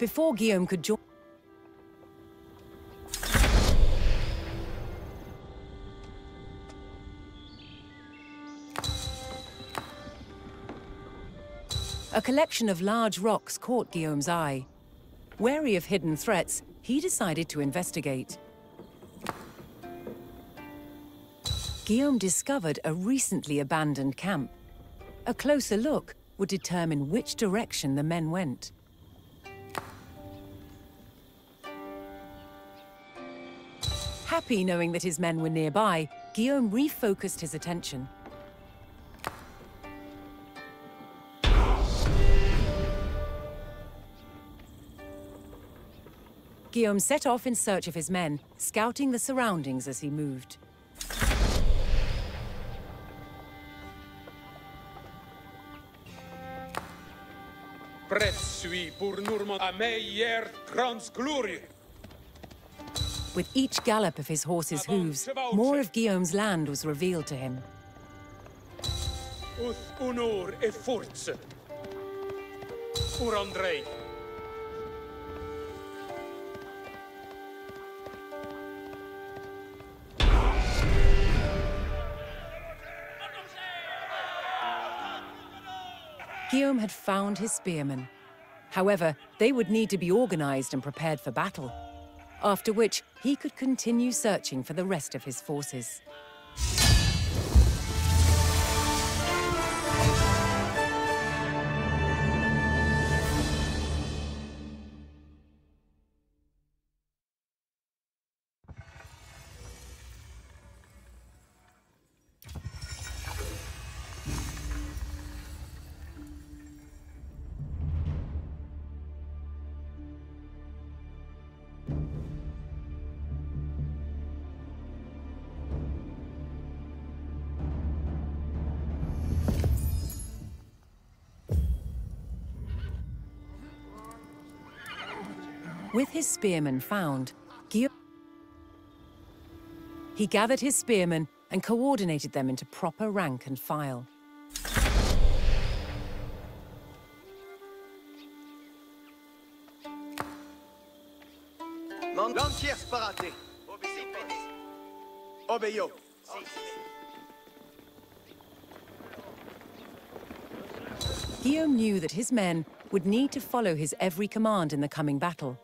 Before Guillaume could join... A collection of large rocks caught Guillaume's eye. Wary of hidden threats, he decided to investigate. Guillaume discovered a recently abandoned camp. A closer look would determine which direction the men went. Happy knowing that his men were nearby, Guillaume refocused his attention. Guillaume set off in search of his men, scouting the surroundings as he moved. With each gallop of his horse's hooves, more of Guillaume's land was revealed to him. Guillaume had found his spearmen. However, they would need to be organized and prepared for battle, after which he could continue searching for the rest of his forces. With his spearmen found, Guillaume... He gathered his spearmen and coordinated them into proper rank and file. Guillaume knew that his men would need to follow his every command in the coming battle,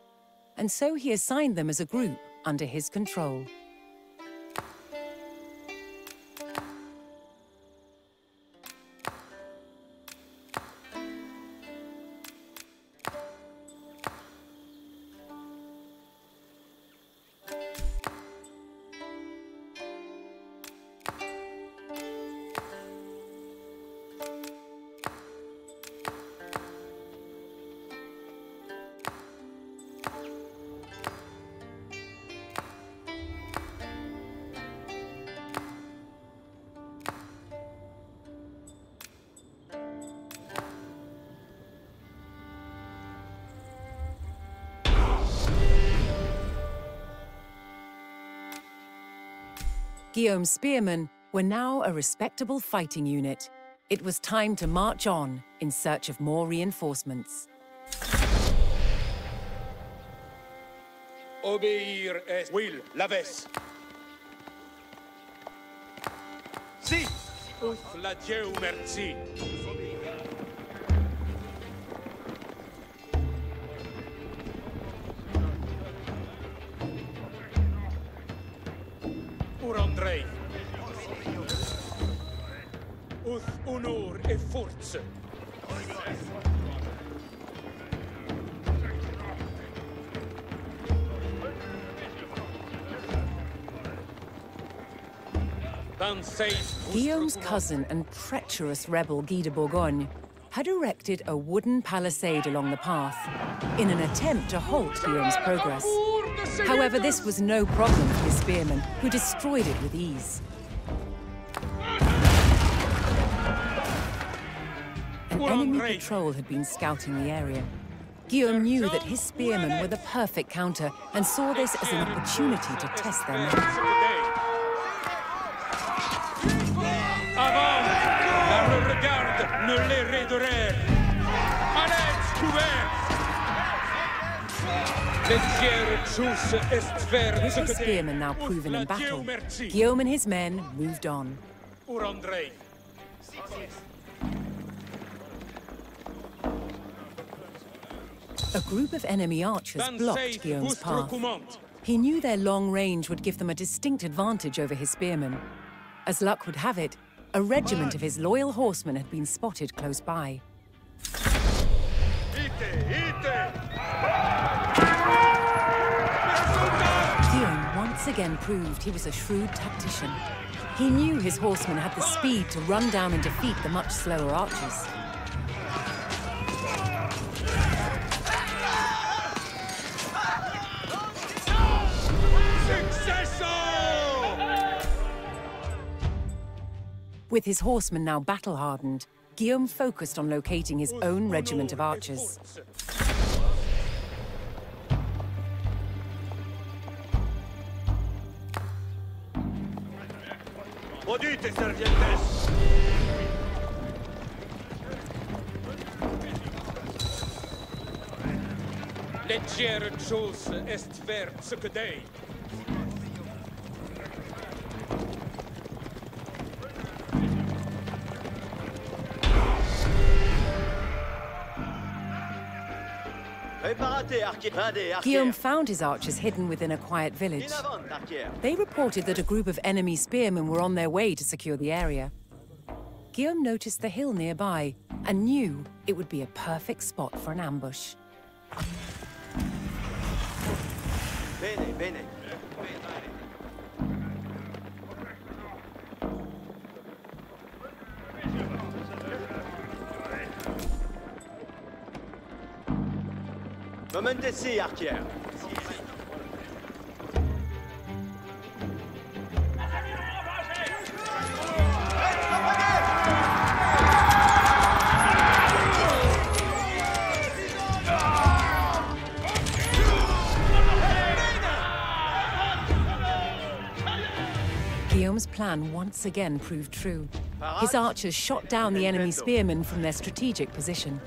and so he assigned them as a group under his control. Guillaume's spearmen were now a respectable fighting unit. It was time to march on in search of more reinforcements. Obéir est will laves. Si. La Dieu merci. Pour Andrei. Uth honor et force. Guillaume's cousin and treacherous rebel Guy de Bourgogne had erected a wooden palisade along the path in an attempt to halt Guillaume's progress. However, this was no problem for his spearmen, who destroyed it with ease. An enemy patrol had been scouting the area. Guillaume knew that his spearmen were the perfect counter and saw this as an opportunity to test their mettle. With his spearmen now proven in battle, Guillaume and his men moved on. A group of enemy archers blocked Guillaume's path. He knew their long range would give them a distinct advantage over his spearmen. As luck would have it, a regiment of his loyal horsemen had been spotted close by. Guillaume once again proved he was a shrewd tactician. He knew his horsemen had the speed to run down and defeat the much slower archers. With his horsemen now battle-hardened, Guillaume focused on locating his own regiment of archers. Leggere chose est faire ce que dei. Guillaume found his archers hidden within a quiet village. They reported that a group of enemy spearmen were on their way to secure the area. Guillaume noticed the hill nearby and knew it would be a perfect spot for an ambush. Bene, bene. Momentesi, archer. Guillaume's plan once again proved true. His archers shot down the enemy spearmen from their strategic position.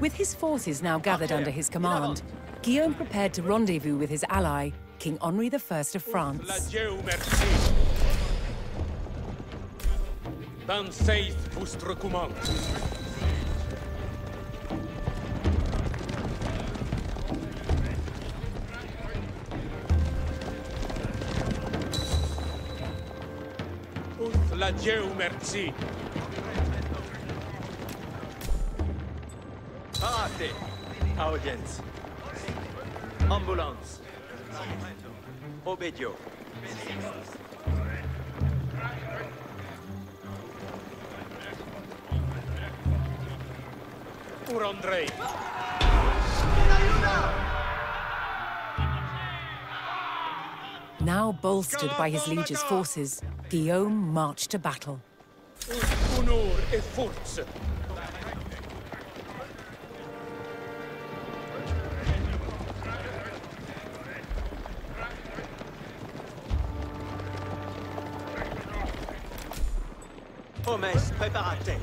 With his forces now gathered under his command, Guillaume prepared to rendezvous with his ally, King Henri I of France. Dan seith vostre command. La Dieu merci. Parate. Audience. Ambulance. Obedio. Pour Andrei. Now bolstered by his liege's forces, Guillaume marched to battle. Honor et force. Hommes, préparate.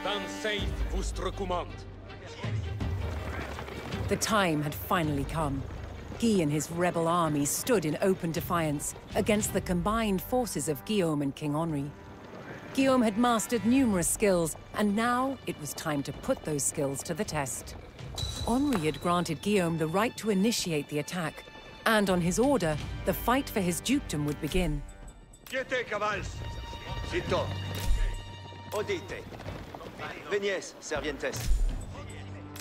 Dan seith vostre command. The time had finally come. Guy and his rebel army stood in open defiance against the combined forces of Guillaume and King Henri. Guillaume had mastered numerous skills, and now it was time to put those skills to the test. Henri had granted Guillaume the right to initiate the attack, and on his order, the fight for his dukedom would begin. Quiete, cavals. Sito. Audite. Venies, servientes.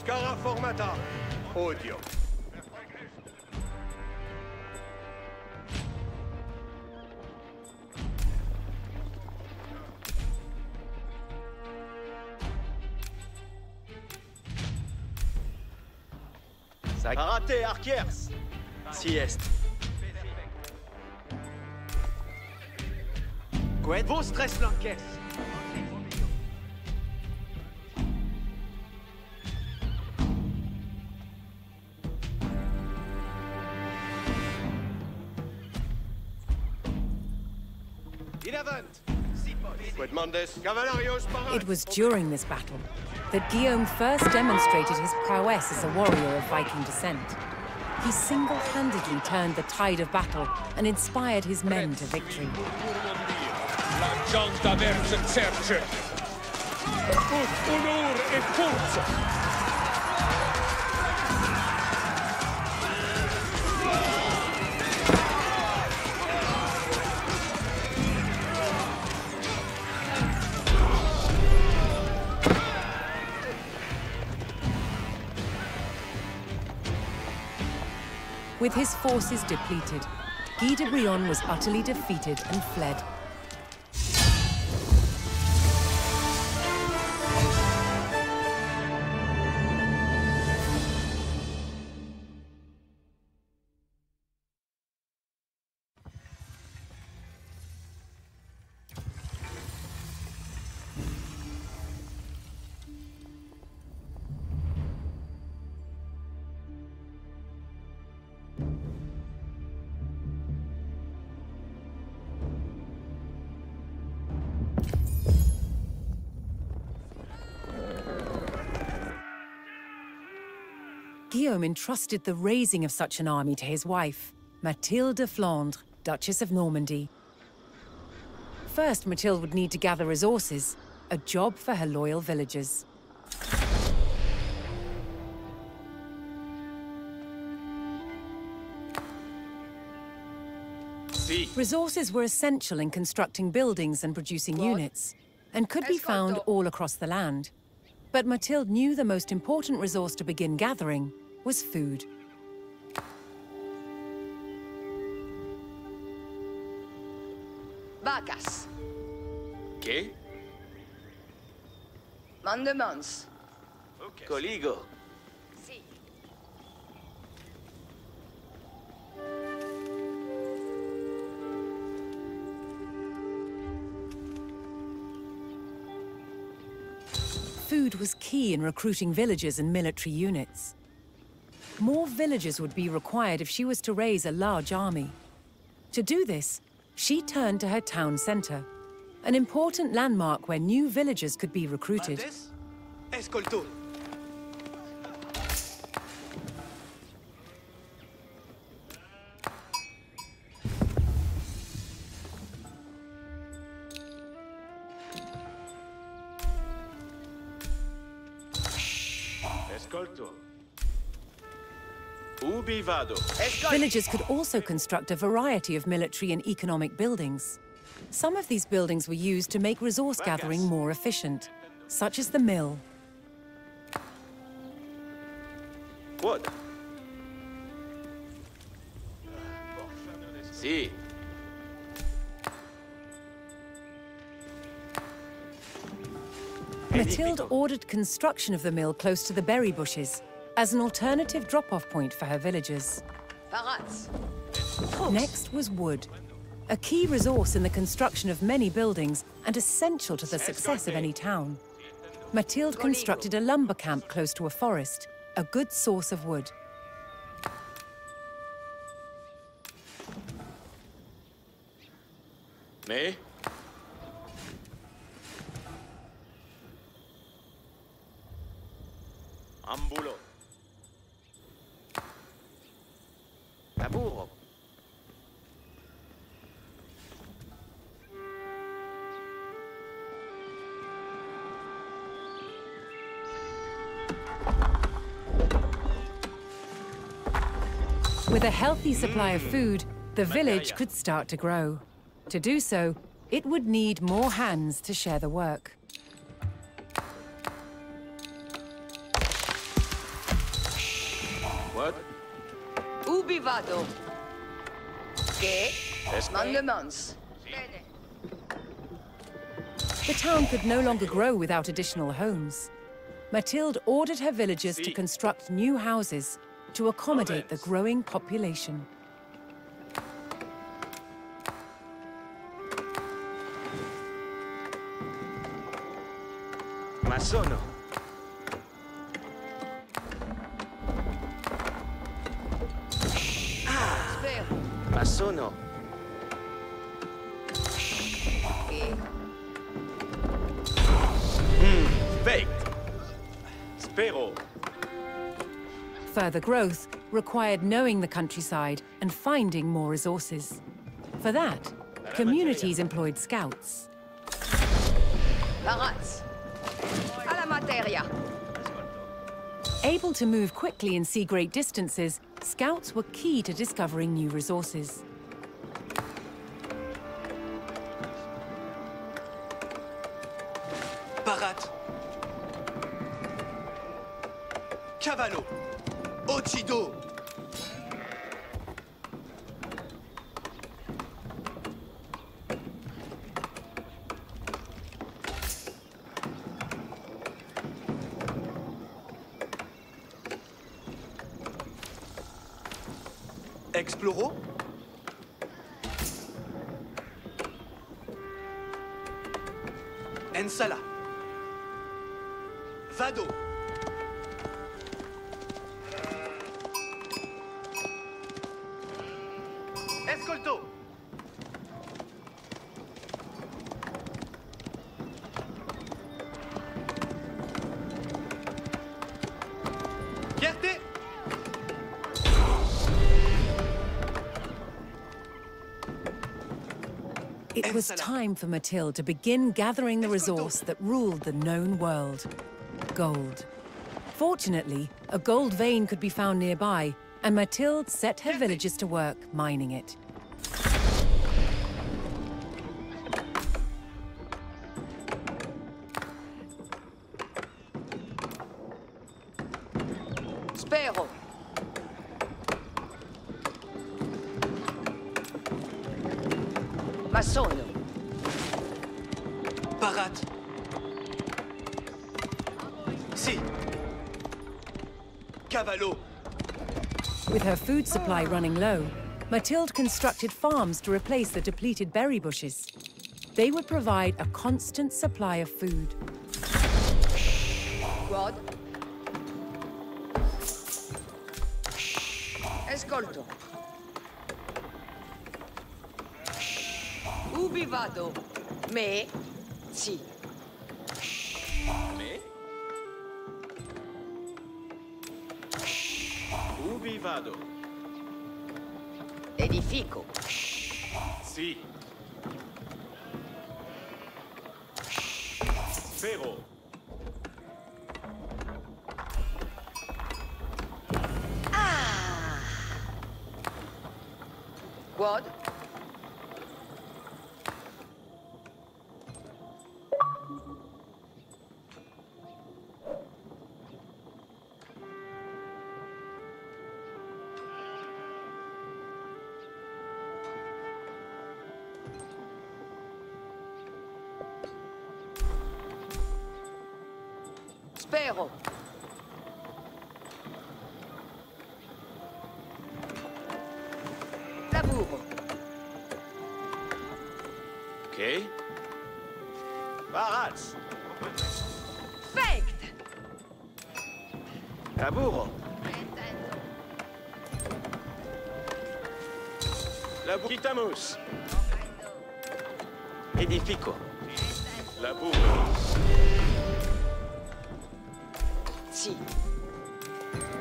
Cara formata. Odio. Karate, archers. Si est. Quid vostres flanques? It was during this battle that Guillaume first demonstrated his prowess as a warrior of Viking descent. He single-handedly turned the tide of battle and inspired his men to victory. With his forces depleted, Guy de Brion was utterly defeated and fled. Guillaume entrusted the raising of such an army to his wife, Mathilde de Flandre, Duchess of Normandy. First, Mathilde would need to gather resources, a job for her loyal villagers. Resources were essential in constructing buildings and producing units, and could be found all across the land. But Mathilde knew the most important resource to begin gathering was food. Vacas. ¿Qué? Mandemans. Coligo. Sí. Food was key in recruiting villagers and military units. More villagers would be required if she was to raise a large army. To do this, she turned to her town center, an important landmark where new villagers could be recruited. Escolto. Escolto. Ubi vado. Villagers could also construct a variety of military and economic buildings. Some of these buildings were used to make resource gathering more efficient, such as the mill. What? Si. Mathilde ordered construction of the mill close to the berry bushes, as an alternative drop-off point for her villagers. Parats. Next was wood, a key resource in the construction of many buildings and essential to the success of any town. Mathilde constructed a lumber camp close to a forest, a good source of wood. Me? Ambulo. Taburo. With a healthy supply of food, the village could start to grow. To do so, it would need more hands to share the work. What? Ubi vado. Che? Mandemans. Bene. The town could no longer grow without additional homes. Mathilde ordered her villagers to construct new houses to accommodate the growing population. Masono. Spero. Masono. Spero. Further growth required knowing the countryside and finding more resources. For that, communities employed scouts. Baraz. A la materia. Able to move quickly and see great distances, scouts were key to discovering new resources. Barat. Cavallo. Ocido. Exploro. Ensala. Vado. Escolto. Fierté. It was time for Mathilde to begin gathering the resource that ruled the known world: gold. Fortunately, a gold vein could be found nearby, and Mathilde set her villagers to work mining it. Spero. Masono. Barat. Si. Cavallo. With her food supply running low, Mathilde constructed farms to replace the depleted berry bushes. They would provide a constant supply of food. Quad. Escolto. Ubi vado? Me? Sì. Me? Ubi vado? Edifico. Si. Spero. Ah! Quad. Spero. Lavoro. Ok. Barat. Fekt. Laburo. Quitamos. Edifico. Laburo. Sì.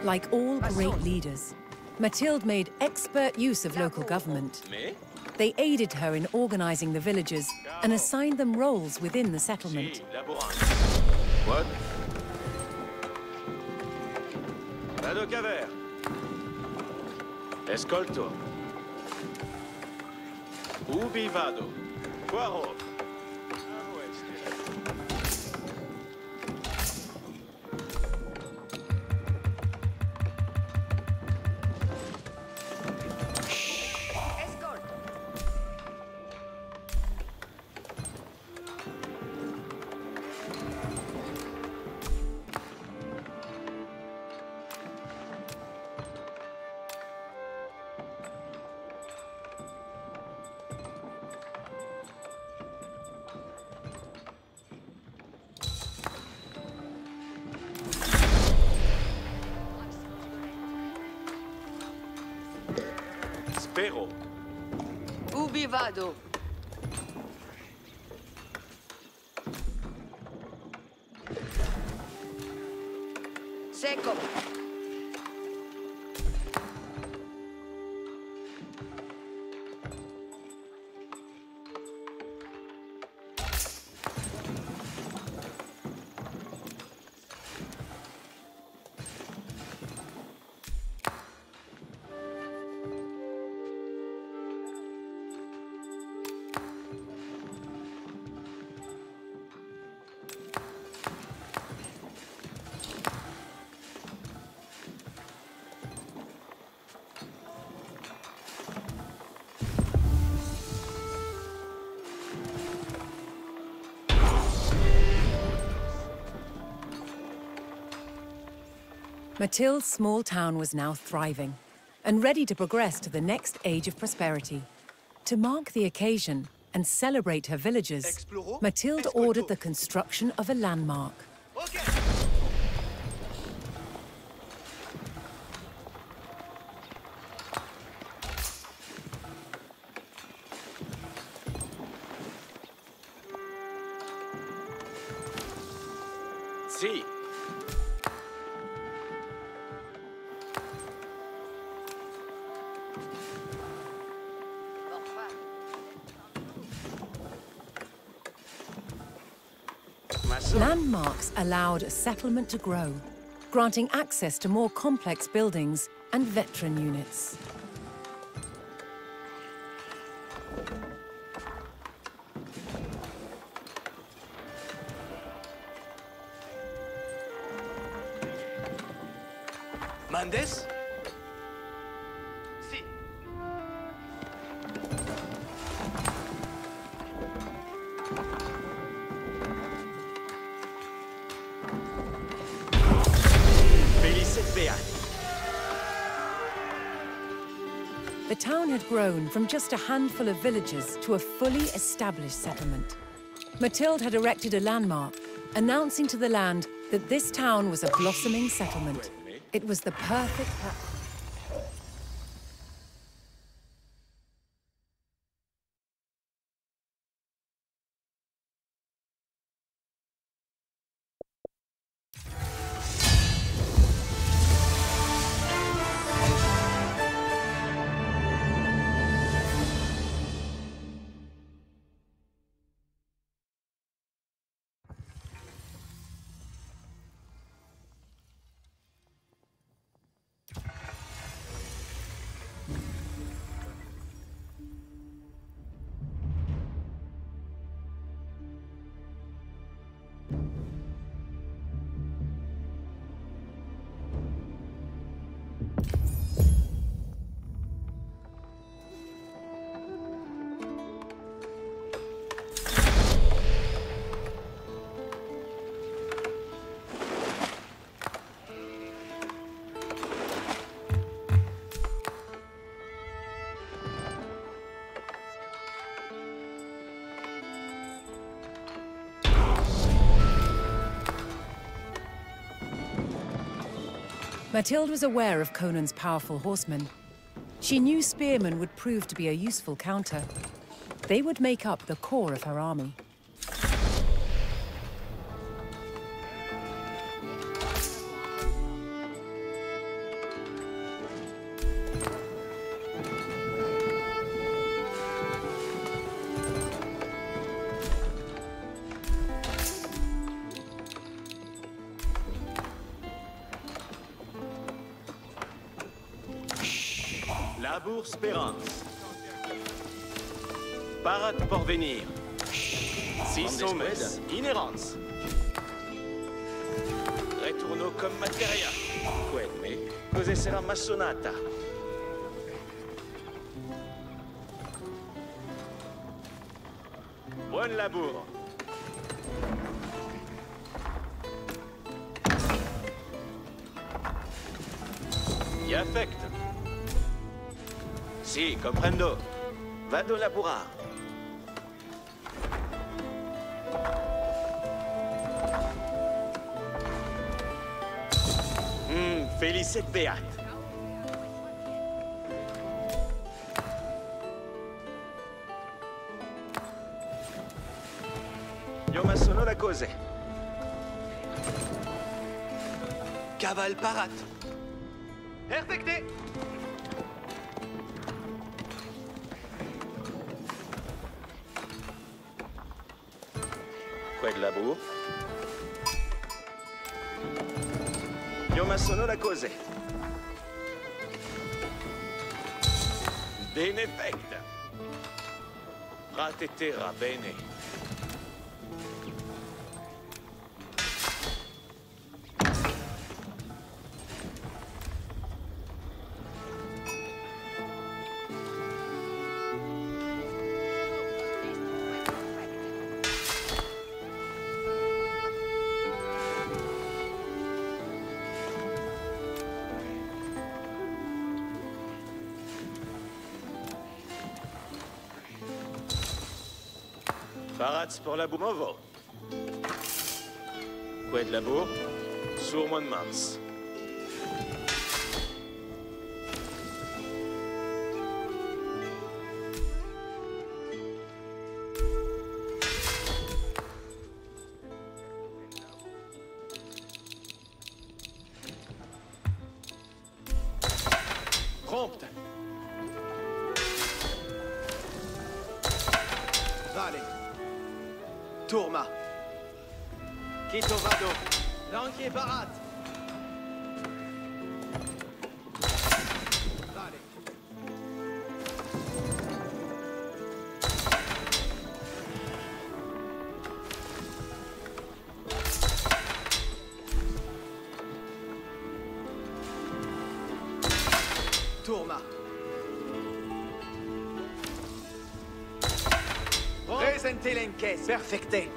Like all great leaders, Mathilde made expert use of local government. Me? They aided her in organizing the villagers and assigned them roles within the settlement. Si, laborante. What? Vado caver. Escolto. Ubi vado? Poirot. Escolto. Spero. Ubi vado? Seco. Mathilde's small town was now thriving and ready to progress to the next age of prosperity. To mark the occasion and celebrate her villagers, Mathilde ordered the construction of a landmark. Si. Landmarks allowed a settlement to grow, granting access to more complex buildings and veteran units. Mendes? Si. The town had grown from just a handful of villagers to a fully established settlement. Mathilde had erected a landmark, announcing to the land that this town was a blossoming settlement. It was the perfect platform. Mathilde was aware of Conan's powerful horsemen. She knew spearmen would prove to be a useful counter. They would make up the core of her army. Labour Spérance. Parat Porvenir. Sis Hommes Inhérence. Returno comme materia. Quelle, cos'è sarà massonata? Buon labour. Gli affect. Si, comprendo. Vado laborar. Felicet beat. Io ma sono la cose. Cavale parat. Perfecté. Quel labour? Io ma sono la cose. Bene fecta. Rate terra bene. Parats pour la Boumovo. Quoi de la bourre? Sur mon mars. Prompte. Vale. Tourma. Quito vado. Lanquier barat. Vale. Tourma. Presente l'enquête. Perfecté.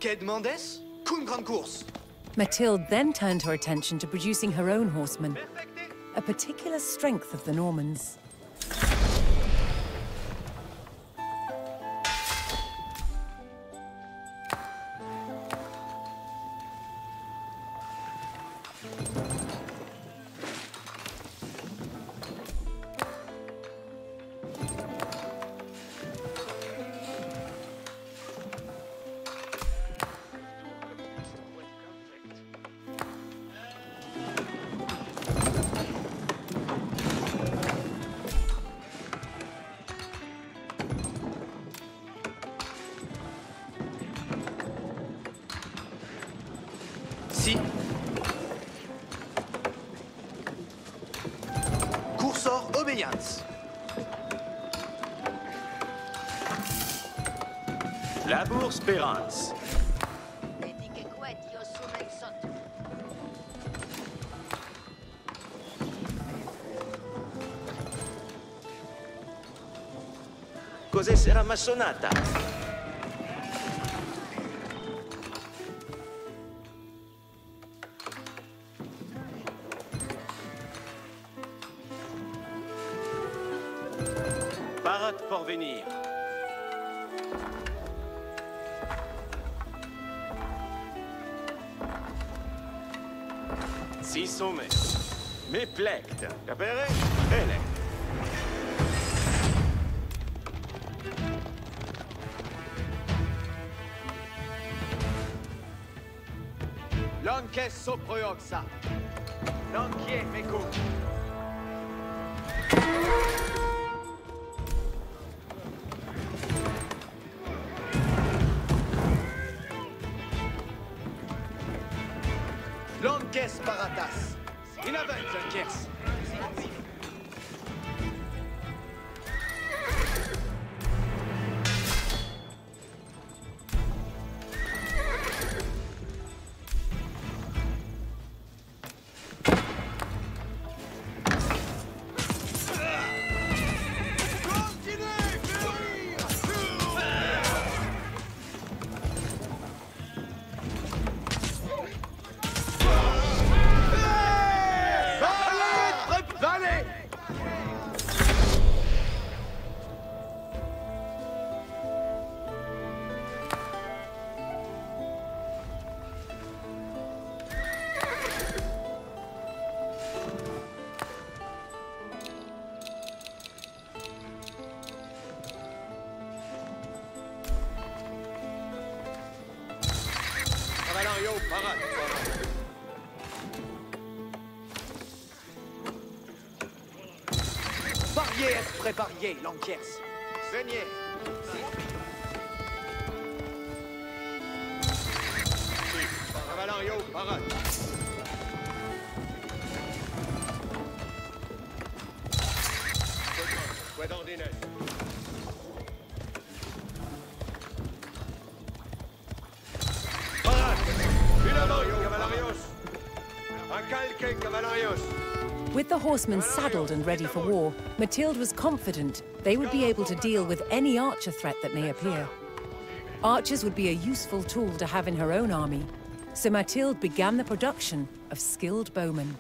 Que demandes? Qu'une grande course. Mathilde then turned her attention to producing her own horsemen, Perfecté. a particular strength of the Normans. Si. Cursor obéissance. Labour Spérance. Cos'è sarà massonata? Parat pour venir. Si somme. Me plecte. Capere? Bene. L'enquête soproioxa. L'enquier m'écoute. L'enquête paratas. In avance, l'enquête. Parade, parade. Barrière, prépariez, Lankiers. Venez. Cavalario, parade. Squad ordinaire. Parade. Une cavalarios. Un calque, cavalarios. With the horsemen saddled and ready for war, Mathilde was confident they would be able to deal with any archer threat that may appear. Archers would be a useful tool to have in her own army, so Mathilde began the production of skilled bowmen.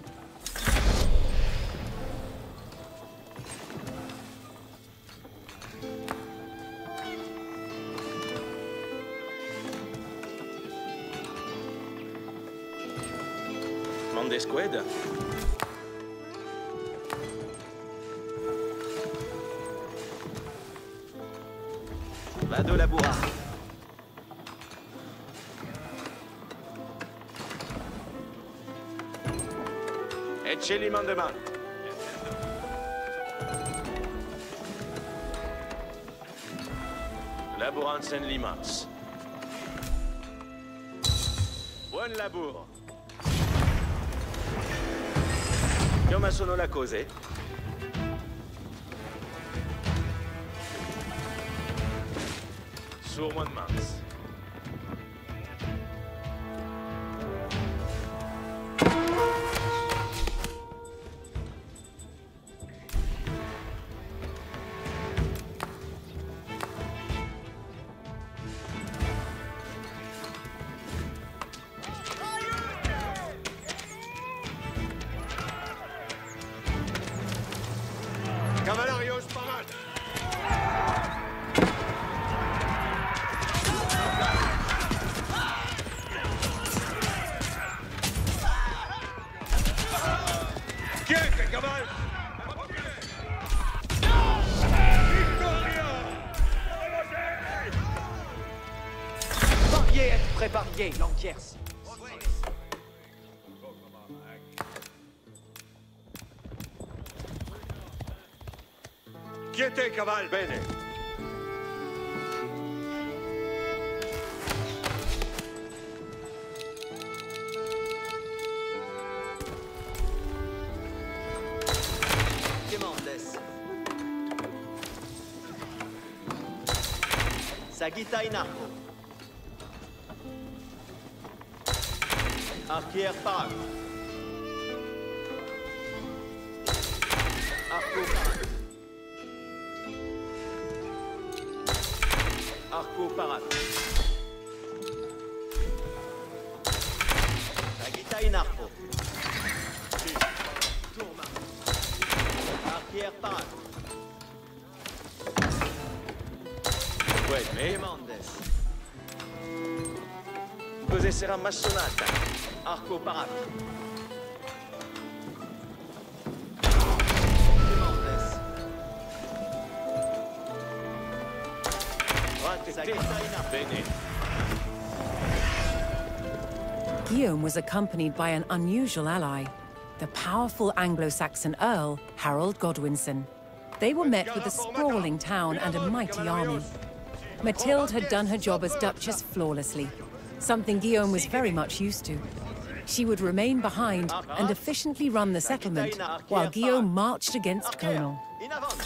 Mande squad. Vado labura. Ecce li mandement. Laburanzen limas. Buon laburo. Come sono la cose? Sur mois de mars. Cavalarios, parade. Quiete, caval. Victoria. Barrière, prépariez, Lankiers. Quiete, caval, bene. Demandes. Sagita inarco. Arquier parade. Arco parade. Arco parade. Sagita inarco. Tourma. Arquier parade. Wait, me? Demandes. Cos'è sarà massonata? Arco parade. Bene. Guillaume was accompanied by an unusual ally, the powerful Anglo-Saxon Earl, Harold Godwinson. They were met with a sprawling town and a mighty army. Mathilde had done her job as Duchess flawlessly, something Guillaume was very much used to. She would remain behind and efficiently run the settlement, while Guillaume marched against Conan. In avant.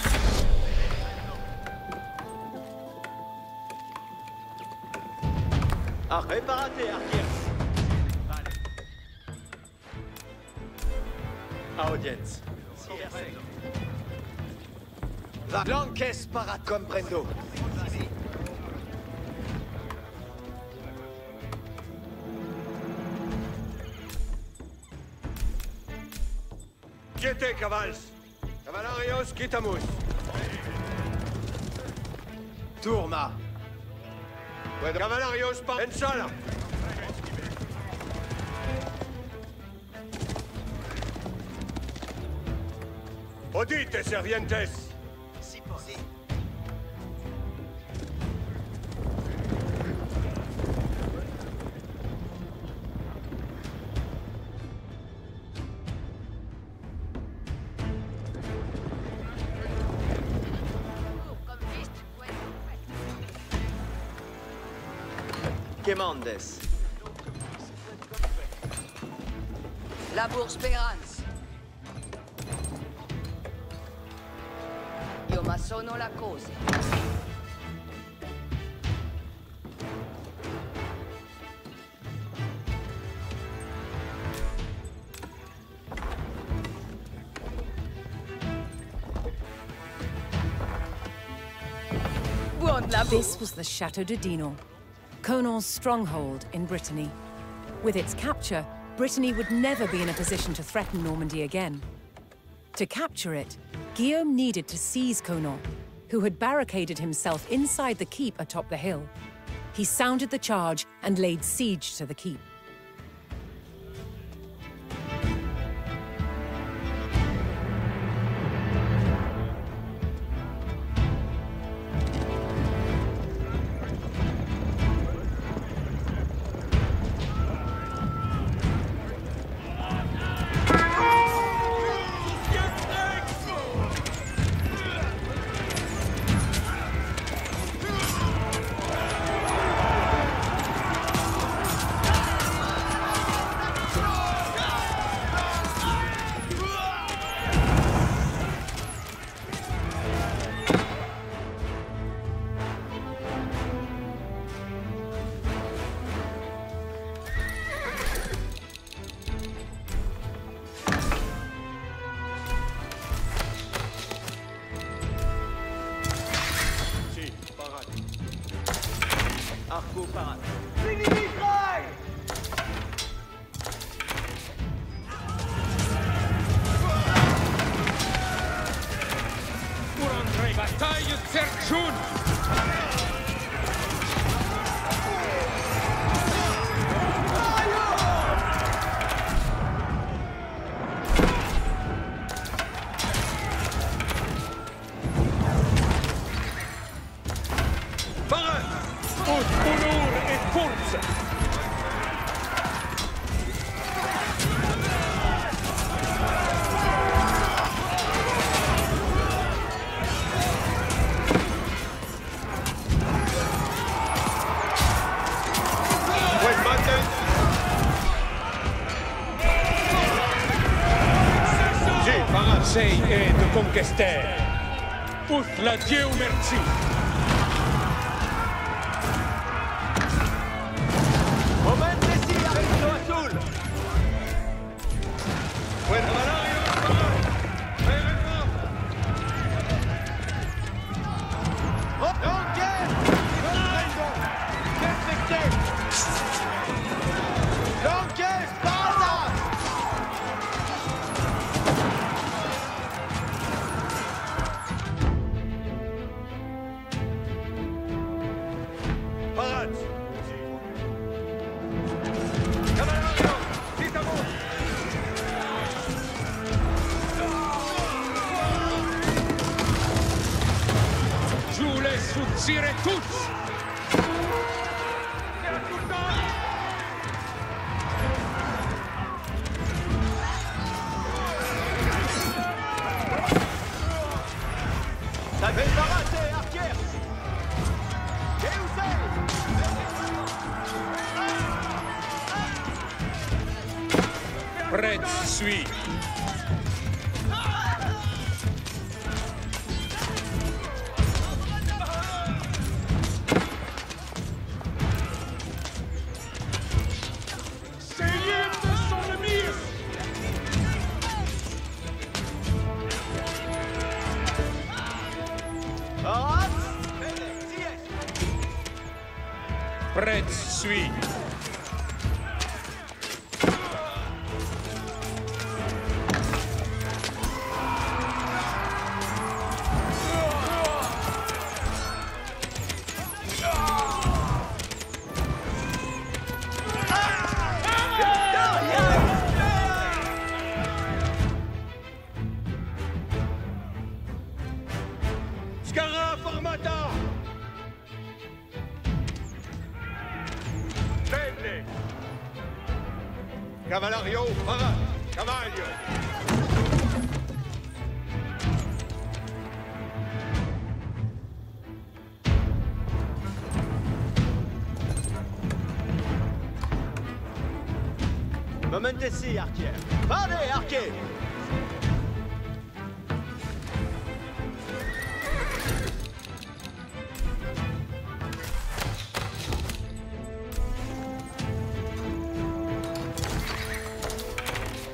Préparate, Arquiers. Audience. Lanques parat comprendo. Quiete, cavals. Cavalarios, quitamus. Tourma. Cavalarios, en sala. Odite, servientes. Si, si. Quemandes. Labor speranza. Io ma sono la cosa. This was the Chateau de Dinan, Conan's stronghold in Brittany. With its capture, Brittany would never be in a position to threaten Normandy again. To capture it, Guillaume needed to seize Conan, who had barricaded himself inside the keep atop the hill. He sounded the charge and laid siege to the keep. Arco parade. Pour André, bataille Serchun! Sei et de conquester. Pour la Dieu merci. Moment ici, avec azul. Bueno, Tirez tous! Ça fait parade, arquère! Red suis. Red suis. Scara formata. Cavalario, para! Cavaglio! Momentesi, arquer. Parlez, arquer.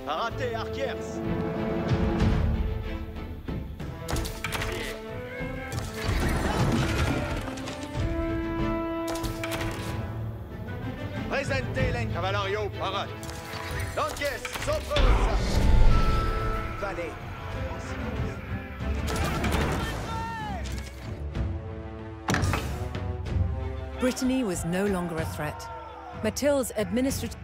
Raté, arquers. Presente l'en Cavalario Parat. L'enquête, sopra. Valet. Brittany was no longer a threat. Mathilde's administrative...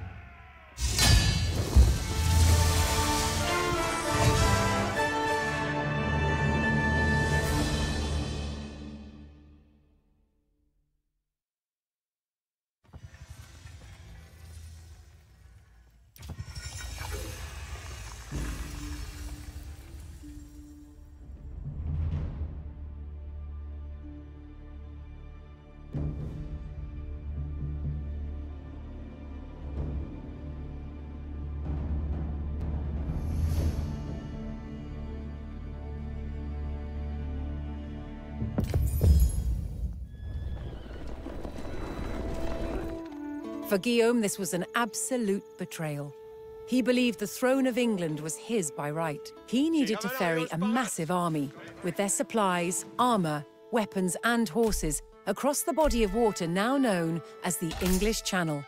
For Guillaume, this was an absolute betrayal. He believed the throne of England was his by right. He needed to ferry a massive army, with their supplies, armor, weapons, and horses, across the body of water now known as the English Channel.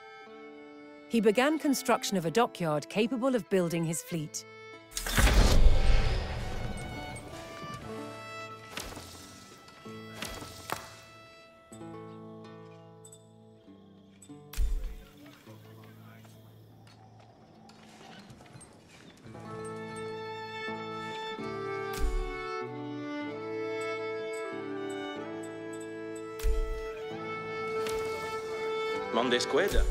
He began construction of a dockyard capable of building his fleet. Mondesqueda.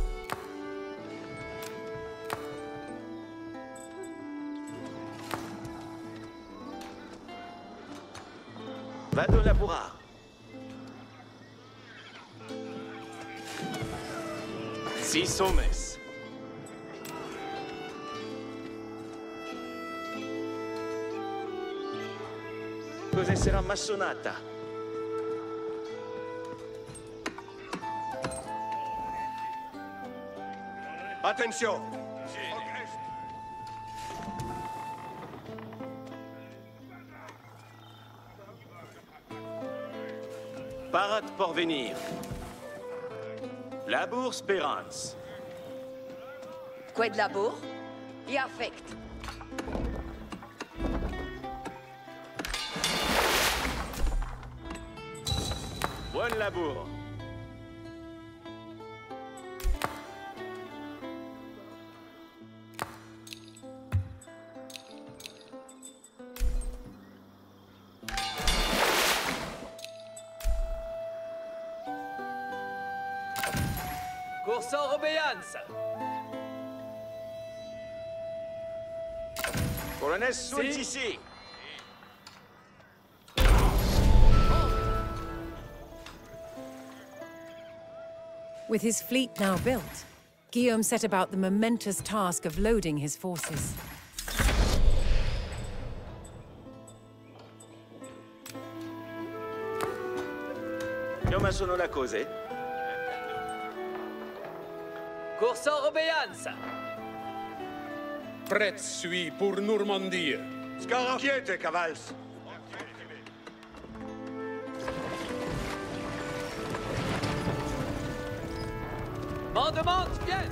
Va de la bourrard. Si sommes. Cos'è sarà massonata? Attention. Parat porvenir. Labour spérance. Quid labour? I affect. Bon labour. Courson obéance. Colonel sont ici. With his fleet now built, Guillaume set about the momentous task of loading his forces. Come sono le cose? Courson obéance. Prête suis pour Normandie. Scarabäete, cavals. Mandement, bien.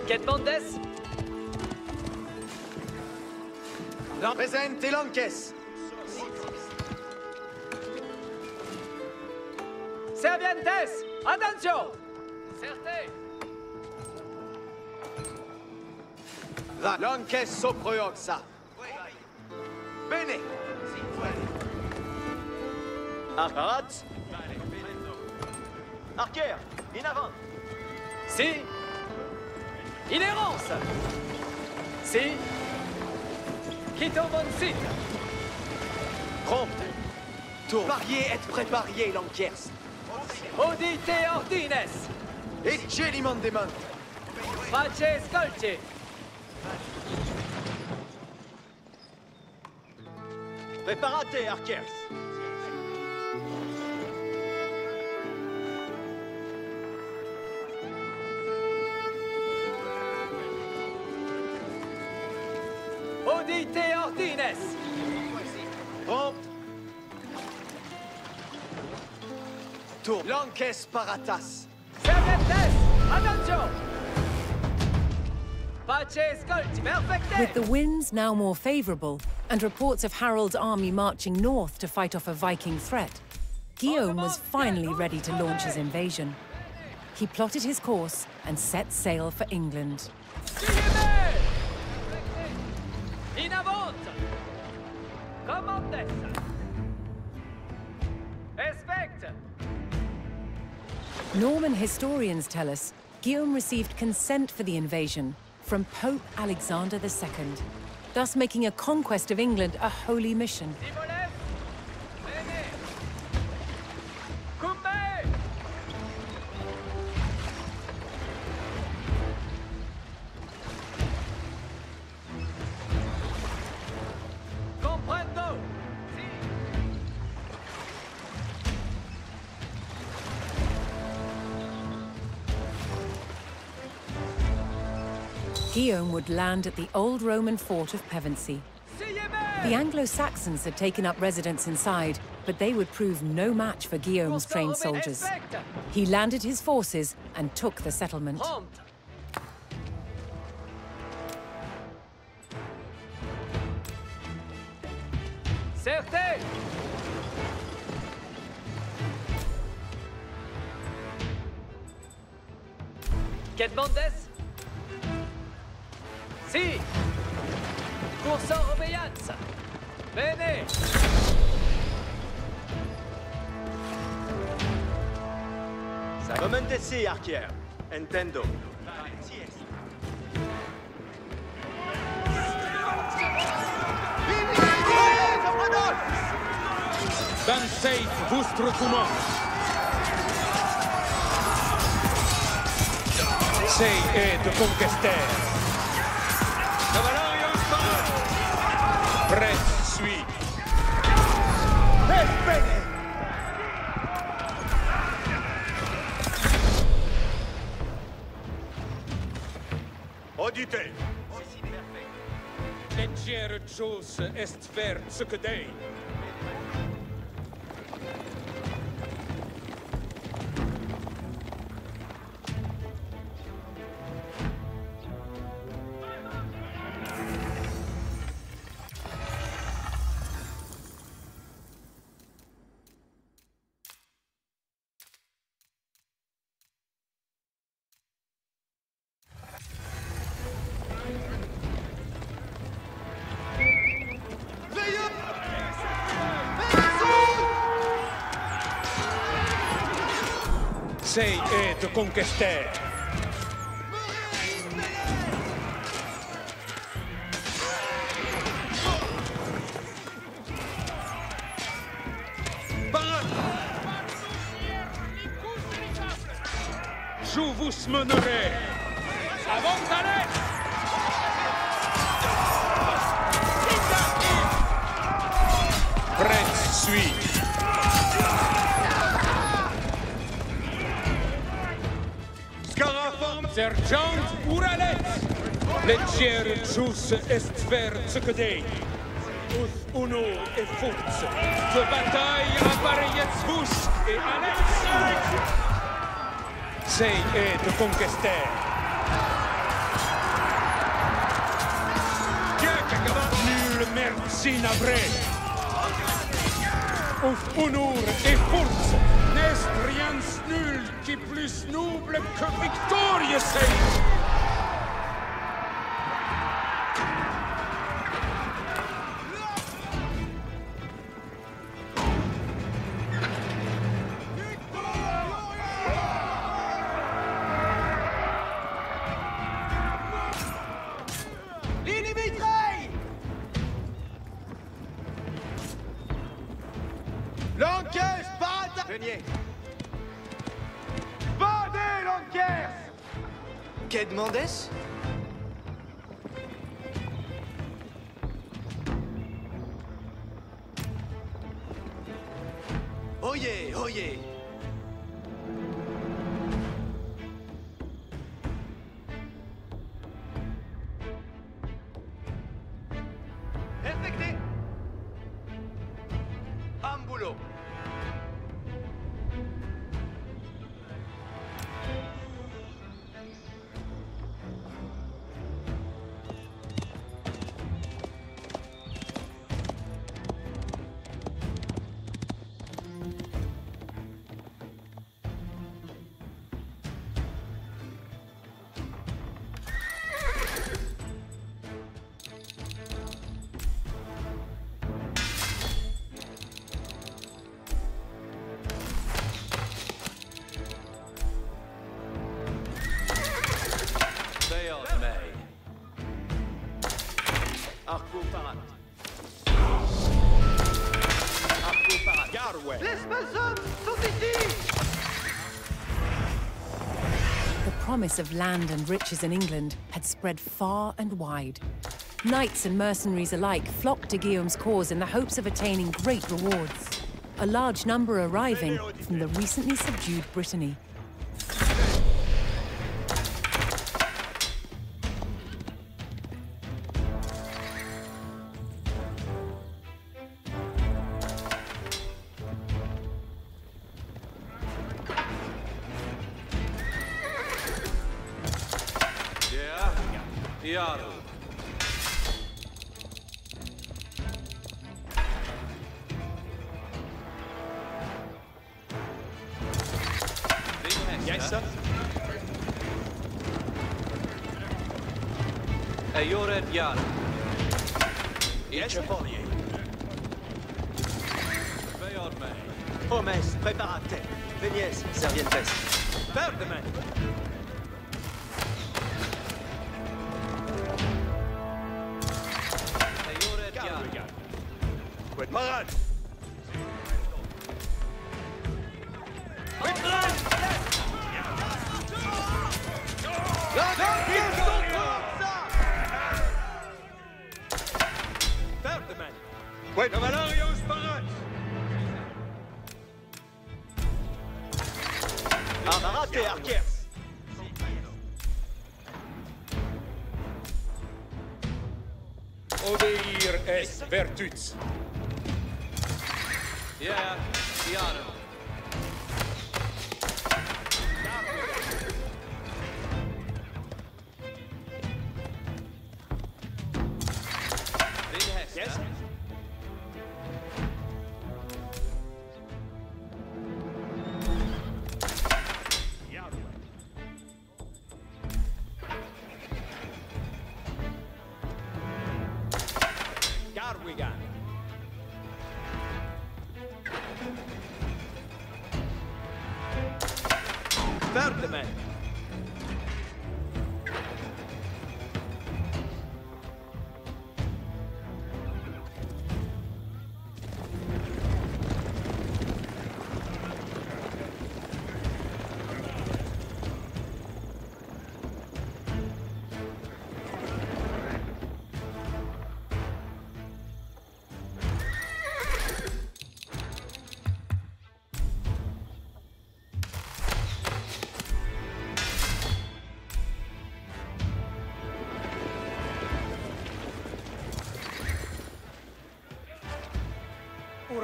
Quête Bandes. Presente l'enquête. Servientes, attention. Certé. L'enquête soproioxa. Bene. Parat. Arquer, in avant. Si. Inhérence. Si. Quitto bon site. Prompte. Parier et préparier l'enquête. Audite ordines. Ecce limandemont. Pace scolti. Preparate, archers. Audite ordines. Prompt. Tour. L'enquête paratas. Servientes. Attention. Pace scolti. Perfecte. With the winds now more favorable, and reports of Harold's army marching north to fight off a Viking threat, Guillaume was finally ready to launch his invasion. He plotted his course and set sail for England. Suivez! In avant! Commandes! Respect! Norman historians tell us Guillaume received consent for the invasion from Pope Alexander II, thus making a conquest of England a holy mission. Simoles! Bene! Cumbe! Comprendo! Si! Guillaume would land at the old Roman fort of Pevensey. The Anglo-Saxons had taken up residence inside, but they would prove no match for Guillaume's trained soldiers. He landed his forces and took the settlement. Prompt! Certe! Quet bandes? Si! Curso obéissance! Bene! Momentesi, archer. Entendo. Danseit vostro command. Sei et conquester. Cavalario in parole. Pres suis. Audite. Leggere chose est ver ce que dei. Sei et conquester. Je vous mènerai. Avant d'aller. Prête suis. Sergent Uralet, leggere jus est ver ce que dei. Us uno et force, de bataille appareillets vous et Alex. Sei et de conquester. Nul merci navré. Us honor et force, n'est rien nul qui plus noble que victorieux sei. Le Veniez. Vendez l'enquête. Que demandes? Oye, oye. Effecté. Un boulot. Arco Parade. Arco Parade. Garway. Les maçons sont ici! The promise of land and riches in England had spread far and wide. Knights and mercenaries alike flocked to Guillaume's cause in the hopes of attaining great rewards. A large number arriving from the recently subdued Brittany. Yaro. Yes, sir. Ayore Yaro. Yes, sir. Hommes, préparate. Veniez, servientes. Ferdinand. Ayore Yaro. Quid parade. Ferdinand. Quid Valerius parade. Amarate, arquers. Odeir est virtus. Yeah, Yaro. Yes. Garwigan. Ferdinand.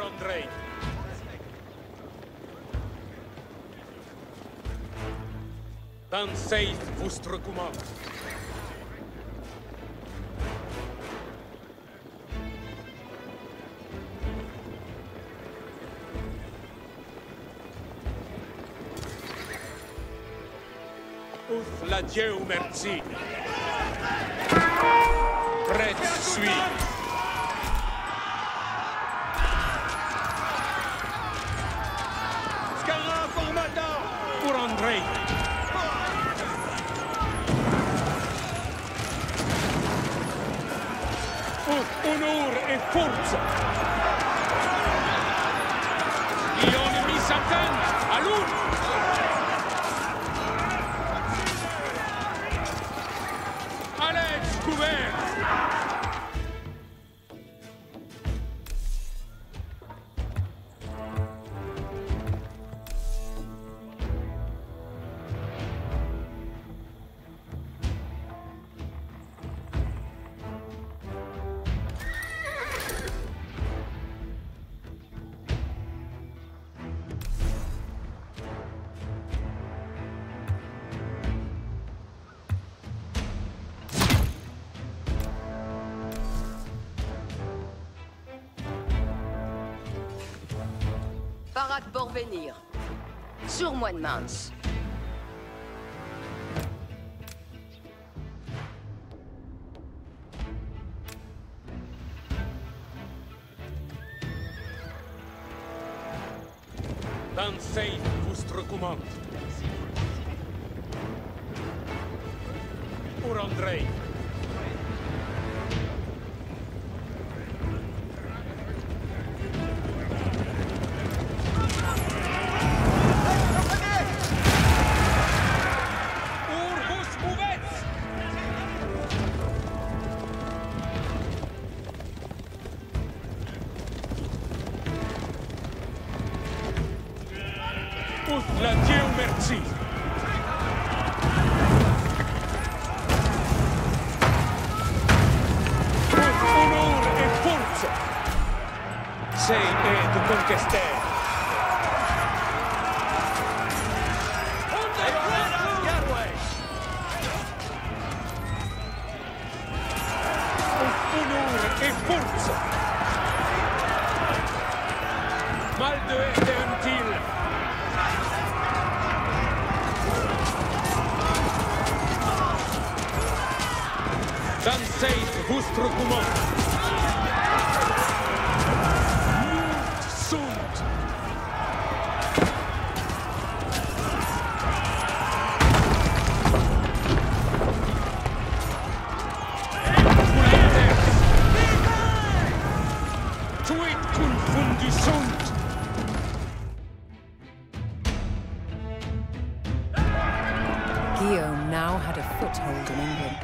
Andrei. Dan saith vostre command. Uth la Dieu merci. Pret suis. Scara formata pour Andrei. Honor e forza. Io mi Satan, Alun! Alex, couvert! Parade pour venir. Sur moi de Mans. Dan safe vostre commande. Pour Andrei. La Dieu merci. Con honor e forza. Sei ed conquester. Honor e forza. Mal de ete until. Dan safe vostre commande. Mut sunt. Pulates. Tuit confundisunt. Guillaume now had a foothold in England.